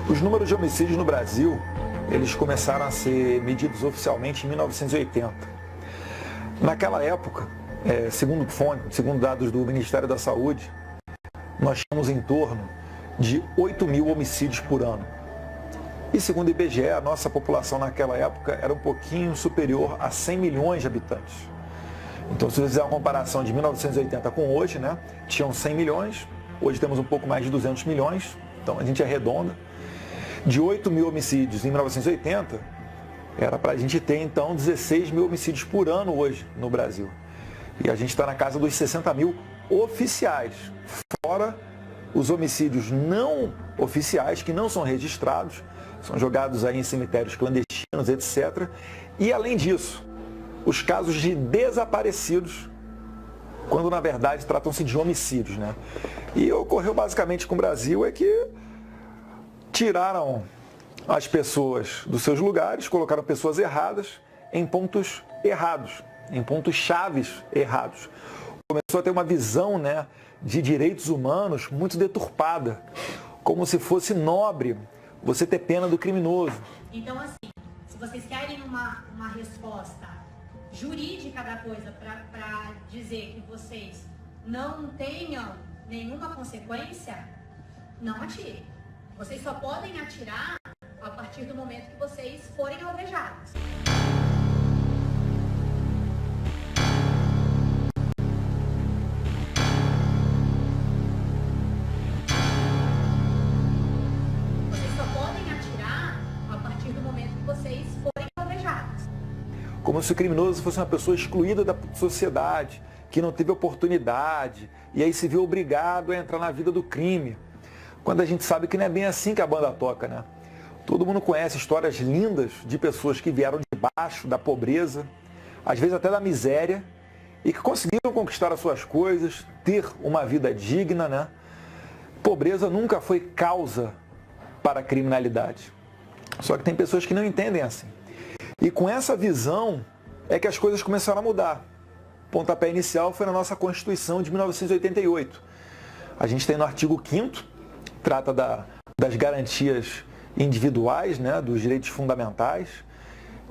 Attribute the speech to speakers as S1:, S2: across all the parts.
S1: Os números de homicídios no Brasil, eles começaram a ser medidos oficialmente em 1980. Naquela época, segundo dados do Ministério da Saúde, nós tínhamos em torno de 8 mil homicídios por ano. E segundo o IBGE, a nossa população naquela época era um pouquinho superior a 100 milhões de habitantes. Então, se você fizer uma comparação de 1980 com hoje, né, tinham 100 milhões, hoje temos um pouco mais de 200 milhões, então a gente arredonda. De 8 mil homicídios em 1980, era para a gente ter então 16 mil homicídios por ano hoje no Brasil. E a gente está na casa dos 60 mil oficiais, fora os homicídios não oficiais, que não são registrados, são jogados aí em cemitérios clandestinos, etc. E além disso, os casos de desaparecidos, quando na verdade tratam-se de homicídios, né? E ocorreu basicamente com o Brasil é que tiraram as pessoas dos seus lugares, colocaram pessoas erradas em pontos errados, em pontos chaves errados. Começou a ter uma visão, né, de direitos humanos muito deturpada, como se fosse nobre você ter pena do criminoso.
S2: Então, assim, se vocês querem uma resposta jurídica da coisa para dizer que vocês não tenham nenhuma consequência, não atirem. Vocês só podem atirar a partir do momento que vocês forem alvejados. Vocês só podem atirar a partir do momento que vocês forem alvejados.
S1: Como se o criminoso fosse uma pessoa excluída da sociedade, que não teve oportunidade, e aí se viu obrigado a entrar na vida do crime. Quando a gente sabe que não é bem assim que a banda toca, né? Todo mundo conhece histórias lindas de pessoas que vieram de baixo, da pobreza, às vezes até da miséria, e que conseguiram conquistar as suas coisas, ter uma vida digna, né? Pobreza nunca foi causa para a criminalidade. Só que tem pessoas que não entendem assim. E com essa visão é que as coisas começaram a mudar. O pontapé inicial foi na nossa Constituição de 1988. A gente tem no artigo 5º, trata das garantias individuais, né, dos direitos fundamentais.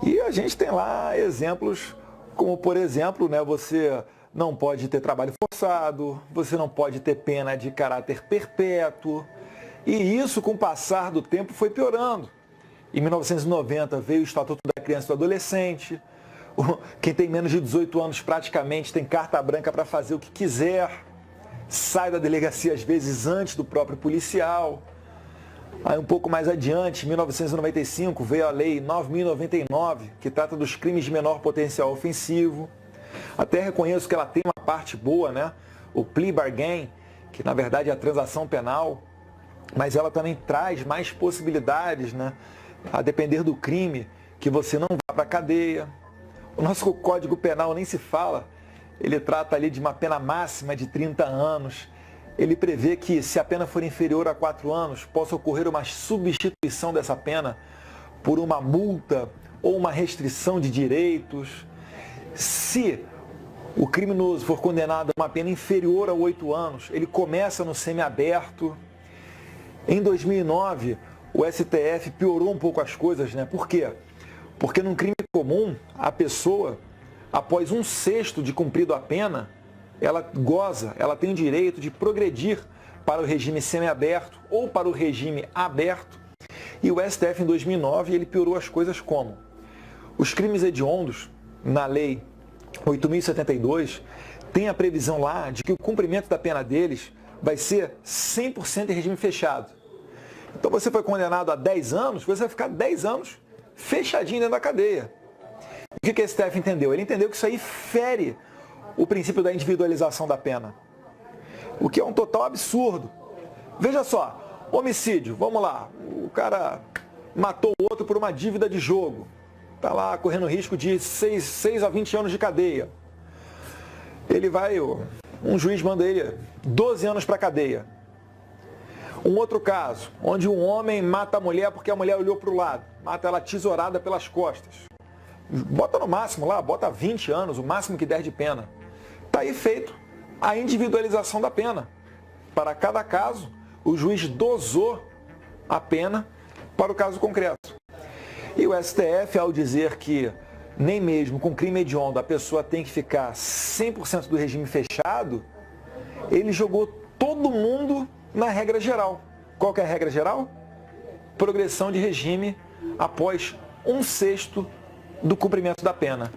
S1: E a gente tem lá exemplos como, por exemplo, né, você não pode ter trabalho forçado, você não pode ter pena de caráter perpétuo. E isso, com o passar do tempo, foi piorando. Em 1990 veio o Estatuto da Criança e do Adolescente. Quem tem menos de 18 anos praticamente tem carta branca para fazer o que quiser. Sai da delegacia às vezes antes do próprio policial. Aí um pouco mais adiante, em 1995, veio a Lei 9.099, que trata dos crimes de menor potencial ofensivo. Até reconheço que ela tem uma parte boa, né? O plea bargain, que na verdade é a transação penal, mas ela também traz mais possibilidades, né? A depender do crime, que você não vá para a cadeia. O nosso Código Penal nem se fala. Ele trata ali de uma pena máxima de 30 anos. Ele prevê que, se a pena for inferior a 4 anos, possa ocorrer uma substituição dessa pena por uma multa ou uma restrição de direitos. Se o criminoso for condenado a uma pena inferior a 8 anos, ele começa no semiaberto. Em 2009, o STF piorou um pouco as coisas, né? Por quê? Porque num crime comum, a pessoa, após 1/6 de cumprido a pena, ela tem o direito de progredir para o regime semiaberto ou para o regime aberto. E o STF, em 2009, ele piorou as coisas como? Os crimes hediondos, na Lei 8.072, tem a previsão lá de que o cumprimento da pena deles vai ser 100% em regime fechado. Então você foi condenado a 10 anos, você vai ficar 10 anos fechadinho dentro da cadeia. O que o STF entendeu? Ele entendeu que isso aí fere o princípio da individualização da pena, o que é um total absurdo. Veja só, homicídio, vamos lá, o cara matou o outro por uma dívida de jogo, está lá correndo risco de 6 a 20 anos de cadeia. Ele vai, um juiz manda ele 12 anos para a cadeia. Um outro caso, onde um homem mata a mulher porque a mulher olhou para o lado, mata ela tesourada pelas costas. Bota no máximo lá, bota 20 anos, o máximo que der de pena. Está aí feito a individualização da pena. Para cada caso, o juiz dosou a pena para o caso concreto. E o STF, ao dizer que nem mesmo com crime hediondo a pessoa tem que ficar 100% do regime fechado, ele jogou todo mundo na regra geral. Qual que é a regra geral? Progressão de regime após 1/6 do cumprimento da pena.